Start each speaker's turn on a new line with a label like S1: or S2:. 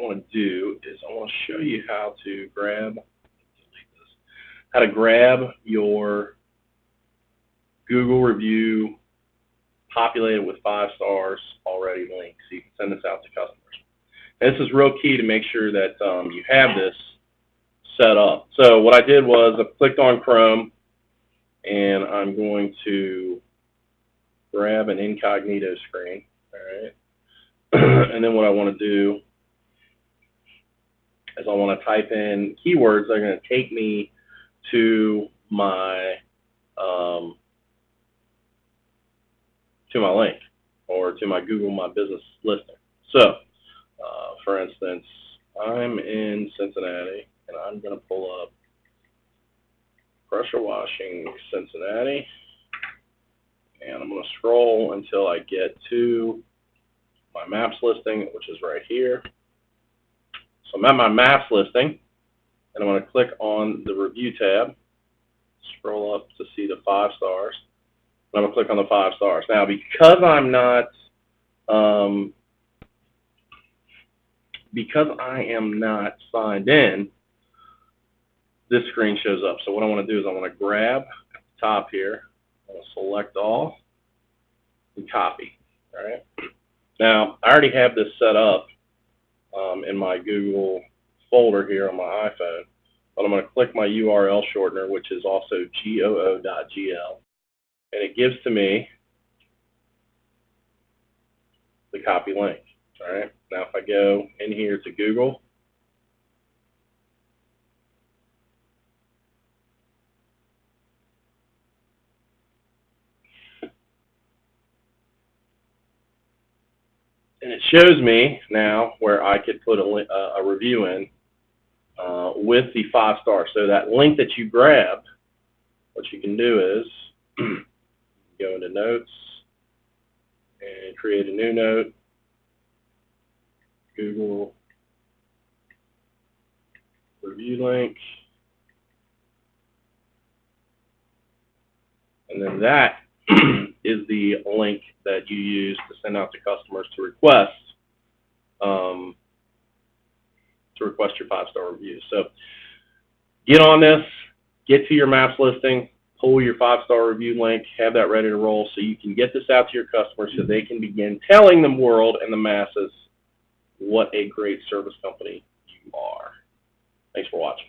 S1: want to do is I want to show you how to grab your Google review populated with 5 stars already link so you can send this out to customers. And this is real key to make sure that you have this set up. So what I did was I clicked on Chrome, and I'm going to grab an incognito screen. All right. And then what I want to do is I want to type in keywords that are going to take me to my link or to my Google My Business listing. So, for instance, I'm in Cincinnati, and I'm going to pull up pressure washing Cincinnati, and I'm going to scroll until I get to my maps listing, which is right here. So I'm at my maps listing, and I'm going to click on the review tab, scroll up to see the 5 stars, and I'm going to click on the 5 stars. Now, because I am not signed in, this screen shows up. So what I want to do is I want to grab at the top here, I want to select all, and copy. All right. Now, I already have this set up in my Google folder here on my iPhone, but I'm going to click my URL shortener, which is also goo.gl, and it gives to me the copy link. All right. Now, if I go in here to Google, and it shows me now where I could put a review in with the 5 stars. So that link that you grabbed, what you can do is go into Notes and create a new note, Google review link, and then that is the link that you use to send out to customers to request your 5-star review. So get on this, get to your maps listing, pull your 5-star review link, have that ready to roll so you can get this out to your customers so they can begin telling the world and the masses what a great service company you are. Thanks for watching.